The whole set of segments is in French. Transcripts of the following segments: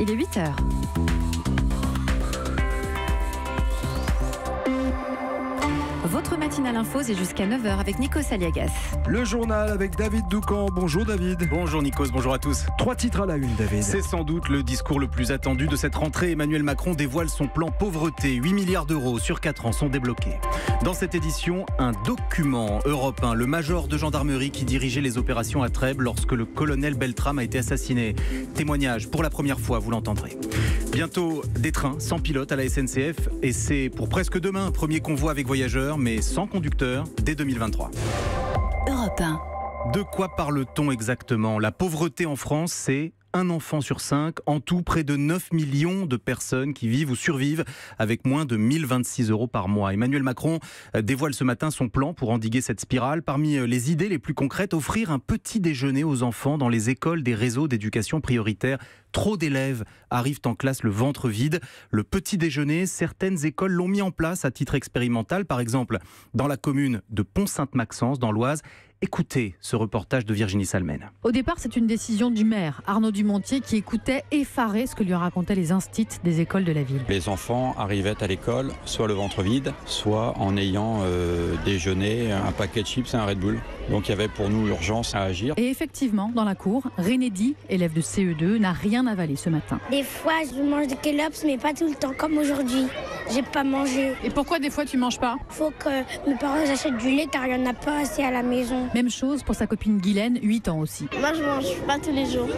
Il est 8h. Votre matinale info, c'est jusqu'à 9h avec Nikos Aliagas. Le journal avec David Doucan. Bonjour David. Bonjour Nikos, bonjour à tous. 3 titres à la une, David. C'est sans doute le discours le plus attendu de cette rentrée. Emmanuel Macron dévoile son plan pauvreté. 8 milliards d'euros sur 4 ans sont débloqués. Dans cette édition, un document européen. Le major de gendarmerie qui dirigeait les opérations à Trèbes lorsque le colonel Beltrame a été assassiné. Témoignage pour la première fois, vous l'entendrez. Bientôt des trains sans pilote à la SNCF et c'est pour presque demain un premier convoi avec voyageurs mais sans conducteur dès 2023. Europe 1. De quoi parle-t-on exactement ? La pauvreté en France, c'est un enfant sur 5, en tout près de 9 millions de personnes qui vivent ou survivent avec moins de 1026 euros par mois. Emmanuel Macron dévoile ce matin son plan pour endiguer cette spirale. Parmi les idées les plus concrètes, offrir un petit déjeuner aux enfants dans les écoles des réseaux d'éducation prioritaire. Trop d'élèves arrivent en classe le ventre vide. Le petit déjeuner, certaines écoles l'ont mis en place à titre expérimental, par exemple dans la commune de Pont-Sainte-Maxence dans l'Oise. Écoutez ce reportage de Virginie Salmen. Au départ, c'est une décision du maire, Arnaud Dumontier, qui écoutait effaré ce que lui racontaient les instits des écoles de la ville. Les enfants arrivaient à l'école, soit le ventre vide, soit en ayant déjeuné un paquet de chips et un Red Bull. Donc il y avait pour nous urgence à agir. Et effectivement, dans la cour, Renédi, élève de CE2, n'a rien avalé ce matin. Des fois, je mange des kelops, mais pas tout le temps, comme aujourd'hui. J'ai pas mangé. Et pourquoi des fois tu manges pas ? Faut que mes parents achètent du lait car il n'y en a pas assez à la maison. Même chose pour sa copine Guylaine, 8 ans aussi. Moi, je mange pas tous les jours.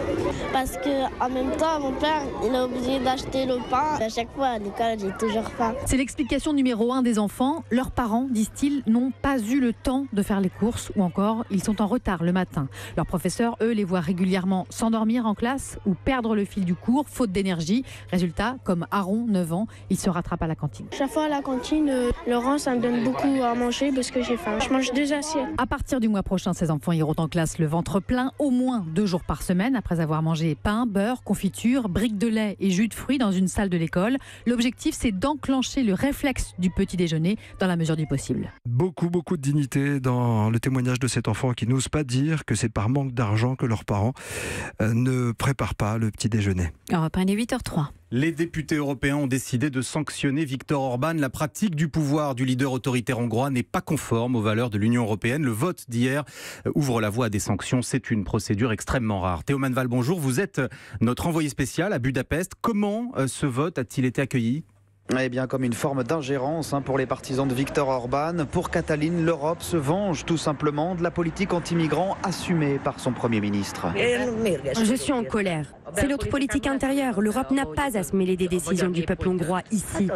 Parce que en même temps, mon père, il est obligé d'acheter le pain. À chaque fois, à l'école, j'ai toujours faim. C'est l'explication numéro 1 des enfants. Leurs parents, disent-ils, n'ont pas eu le temps de faire les courses ou encore, ils sont en retard le matin. Leurs professeurs, eux, les voient régulièrement s'endormir en classe ou perdre le fil du cours, faute d'énergie. Résultat, comme Aaron, 9 ans, il se rattrape à la cantine. Chaque fois à la cantine, Laurent, ça me donne beaucoup à manger parce que j'ai faim. Je mange 2 assiettes. À partir du mois prochain, ces enfants iront en classe le ventre plein au moins 2 jours par semaine après avoir mangé pain, beurre, confiture, briques de lait et jus de fruits dans une salle de l'école. L'objectif, c'est d'enclencher le réflexe du petit déjeuner dans la mesure du possible. Beaucoup de dignité dans le témoignage de cet enfant qui n'ose pas dire que c'est par manque d'argent que leurs parents ne préparent pas le petit déjeuner. Europe 1, il est 8h03. Les députés européens ont décidé de sanctionner Viktor Orban. La pratique du pouvoir du leader autoritaire hongrois n'est pas conforme aux valeurs de l'Union européenne. Le vote d'hier ouvre la voie à des sanctions. C'est une procédure extrêmement rare. Théo Manval, bonjour. Vous êtes notre envoyé spécial à Budapest. Comment ce vote a-t-il été accueilli ? Eh bien, comme une forme d'ingérence pour les partisans de Viktor Orban. Pour Cataline, l'Europe se venge tout simplement de la politique anti-migrants assumée par son Premier ministre. Je suis en colère. C'est notre politique intérieure. L'Europe n'a pas à se mêler des décisions du peuple hongrois ici.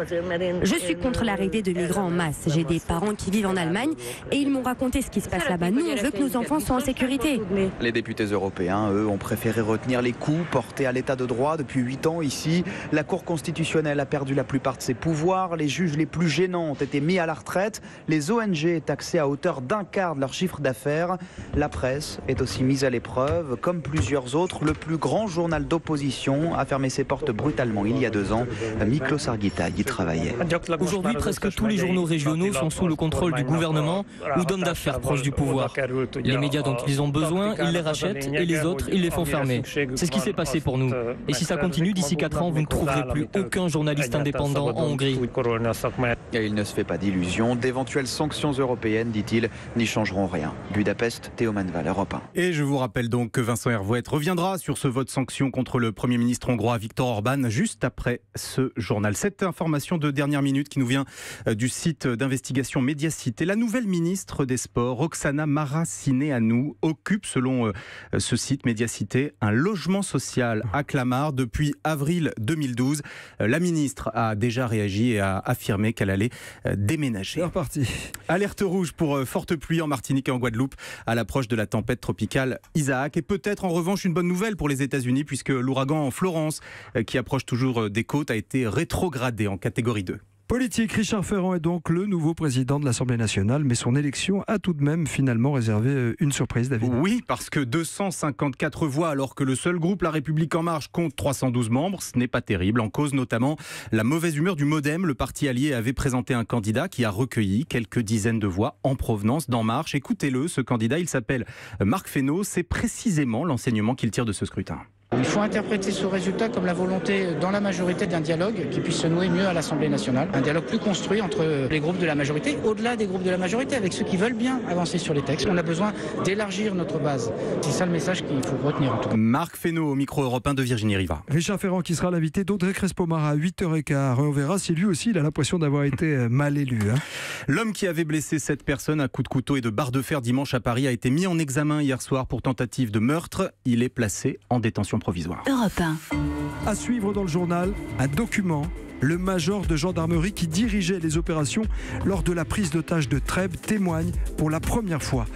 Je suis contre l'arrivée de migrants en masse. J'ai des parents qui vivent en Allemagne et ils m'ont raconté ce qui se passe là-bas. Nous, on veut que nos enfants soient en sécurité. Les députés européens, eux, ont préféré retenir les coups portés à l'état de droit depuis 8 ans ici. La Cour constitutionnelle a perdu la plupart de ses pouvoirs. Les juges les plus gênants ont été mis à la retraite. Les ONG taxées à hauteur d'1/4 de leur chiffre d'affaires. La presse est aussi mise à l'épreuve. Comme plusieurs autres, le plus grand journal d'opposition a fermé ses portes brutalement il y a 2 ans. Miklos Argita y travaillait. Aujourd'hui, presque tous les journaux régionaux sont sous le contrôle du gouvernement ou d'hommes d'affaires proches du pouvoir. Les médias dont ils ont besoin, ils les rachètent et les autres, ils les font fermer. C'est ce qui s'est passé pour nous. Et si ça continue, d'ici 4 ans, vous ne trouverez plus aucun journaliste indépendant en Hongrie. Et il ne se fait pas d'illusions. D'éventuelles sanctions européennes, dit-il, n'y changeront rien. Budapest, Théo Manval, Europe 1. Et je vous rappelle donc que Vincent Hervouet reviendra sur ce vote sanction contre le Premier ministre hongrois Viktor Orban juste après ce journal. Cette information de dernière minute qui nous vient du site d'investigation Mediacité. La nouvelle ministre des Sports, Roxana Maracineanu, occupe, selon ce site Mediacité, un logement social à Clamart depuis avril 2012. La ministre a déjà réagi et a affirmé qu'elle allait déménager. C'est reparti. Alerte rouge pour forte pluie en Martinique et en Guadeloupe à l'approche de la tempête tropicale Isaac. Et peut-être en revanche une bonne nouvelle pour les États-Unis puisque l'ouragan Florence, qui approche toujours des côtes, a été rétrogradé en catégorie 2. Politique, Richard Ferrand est donc le nouveau président de l'Assemblée nationale, mais son élection a tout de même finalement réservé une surprise, David. Oui, parce que 254 voix, alors que le seul groupe La République En Marche compte 312 membres, ce n'est pas terrible. En cause notamment la mauvaise humeur du MoDem. Le parti allié avait présenté un candidat qui a recueilli quelques dizaines de voix en provenance d'En Marche. Écoutez-le, ce candidat, il s'appelle Marc Fesneau. C'est précisément l'enseignement qu'il tire de ce scrutin. Il faut interpréter ce résultat comme la volonté dans la majorité d'un dialogue qui puisse se nouer mieux à l'Assemblée nationale. Un dialogue plus construit entre les groupes de la majorité, au-delà des groupes de la majorité, avec ceux qui veulent bien avancer sur les textes. On a besoin d'élargir notre base. C'est ça le message qu'il faut retenir en tout cas. Marc Fesneau au micro européen de Virginie Riva. Richard Ferrand qui sera l'invité d'Audrey Crespo-Mara à 8h15. On verra si lui aussi il a l'impression d'avoir été mal élu. L'homme qui avait blessé 7 personnes à coups de couteau et de barre de fer dimanche à Paris a été mis en examen hier soir pour tentative de meurtre. Il est placé en détention provisoire. Europe 1. À suivre dans le journal, un document. Le major de gendarmerie qui dirigeait les opérations lors de la prise d'otage de Trèbes témoigne pour la première fois.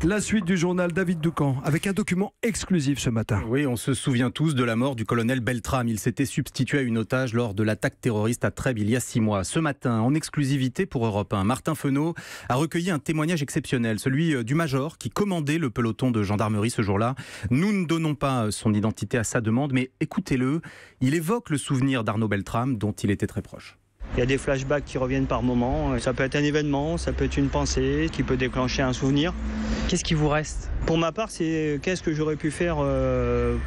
La suite du journal David Doucan avec un document exclusif ce matin. Oui, on se souvient tous de la mort du colonel Beltrame. Il s'était substitué à une otage lors de l'attaque terroriste à Trèbes il y a 6 mois. Ce matin, en exclusivité pour Europe 1, Martin Fesneau a recueilli un témoignage exceptionnel, celui du major qui commandait le peloton de gendarmerie ce jour-là. Nous ne donnons pas son identité à sa demande, mais écoutez-le. Il évoque le souvenir d'Arnaud Beltrame dont il était très proche. Il y a des flashbacks qui reviennent par moments. Ça peut être un événement, ça peut être une pensée qui peut déclencher un souvenir. Qu'est-ce qui vous reste ? Pour ma part, c'est qu'est-ce que j'aurais pu faire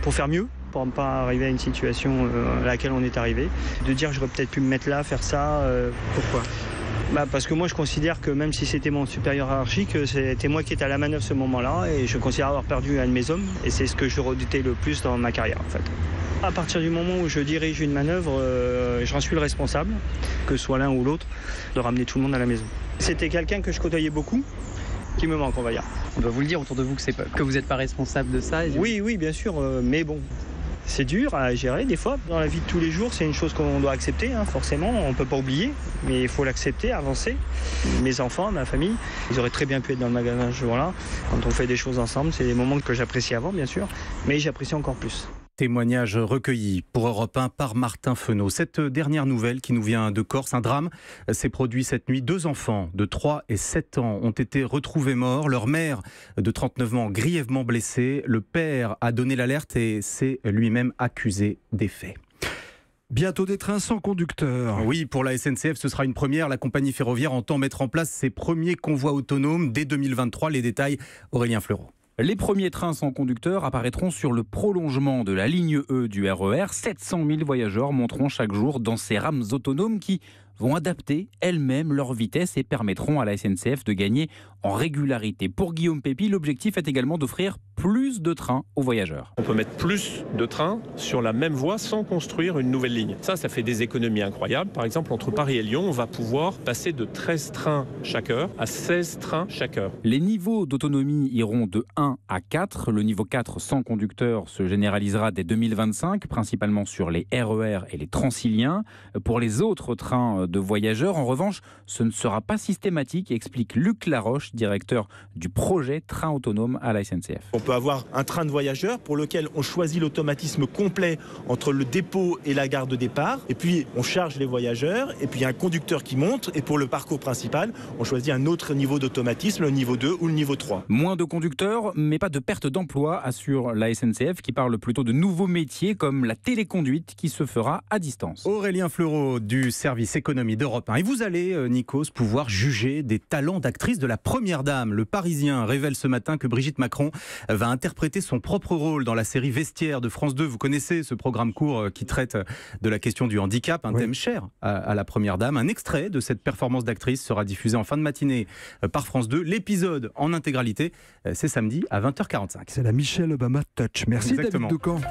pour faire mieux, pour ne pas arriver à une situation à laquelle on est arrivé. De dire que j'aurais peut-être pu me mettre là, faire ça. Pourquoi ? Parce que moi je considère que même si c'était mon supérieur hiérarchique, c'était moi qui étais à la manœuvre ce moment-là et je considère avoir perdu un de mes hommes et c'est ce que je redoutais le plus dans ma carrière en fait. À partir du moment où je dirige une manœuvre, j'en suis le responsable, que ce soit l'un ou l'autre, de ramener tout le monde à la maison. C'était quelqu'un que je côtoyais beaucoup, qui me manque on va dire. On doit vous le dire autour de vous que vous n'êtes pas responsable de ça. Oui bien sûr, mais bon. C'est dur à gérer des fois. Dans la vie de tous les jours, c'est une chose qu'on doit accepter, forcément. On ne peut pas oublier, mais il faut l'accepter, avancer. Mes enfants, ma famille, ils auraient très bien pu être dans le magasin ce jour-là. Quand on fait des choses ensemble, c'est des moments que j'apprécie avant, bien sûr, mais j'apprécie encore plus. Témoignage recueilli pour Europe 1 par Martin Fesneau. Cette dernière nouvelle qui nous vient de Corse, un drame s'est produit cette nuit. 2 enfants de 3 et 7 ans ont été retrouvés morts. Leur mère de 39 ans grièvement blessée. Le père a donné l'alerte et s'est lui-même accusé des faits. Bientôt des trains sans conducteur. Oui, pour la SNCF, ce sera une première. La compagnie ferroviaire entend mettre en place ses premiers convois autonomes dès 2023. Les détails, Aurélien Fleureau. Les premiers trains sans conducteur apparaîtront sur le prolongement de la ligne E du RER. 700 000 voyageurs monteront chaque jour dans ces rames autonomes qui vont adapter elles-mêmes leur vitesse et permettront à la SNCF de gagner en régularité. Pour Guillaume Pépi, l'objectif est également d'offrir plus de trains aux voyageurs. On peut mettre plus de trains sur la même voie sans construire une nouvelle ligne. Ça fait des économies incroyables. Par exemple, entre Paris et Lyon, on va pouvoir passer de 13 trains chaque heure à 16 trains chaque heure. Les niveaux d'autonomie iront de 1 à 4. Le niveau 4 sans conducteur se généralisera dès 2025, principalement sur les RER et les Transiliens. Pour les autres trains de voyageurs, en revanche, ce ne sera pas systématique, explique Luc Laroche, directeur du projet Train autonome à la SNCF. On peut avoir un train de voyageurs pour lequel on choisit l'automatisme complet entre le dépôt et la gare de départ, et puis on charge les voyageurs, et puis il y a un conducteur qui monte, et pour le parcours principal, on choisit un autre niveau d'automatisme, le niveau 2 ou le niveau 3. Moins de conducteurs, mais pas de perte d'emploi, assure la SNCF, qui parle plutôt de nouveaux métiers comme la téléconduite qui se fera à distance. Aurélien Fleureau du service économie d'Europe 1. Et vous allez, Nikos, pouvoir juger des talents d'actrice de la Première Dame. Le Parisien révèle ce matin que Brigitte Macron va interpréter son propre rôle dans la série Vestiaire de France 2. Vous connaissez ce programme court qui traite de la question du handicap, un thème cher à la Première Dame. Un extrait de cette performance d'actrice sera diffusé en fin de matinée par France 2. L'épisode en intégralité, c'est samedi à 20h45. C'est la Michelle Obama Touch. Merci. Exactement. David Doucan.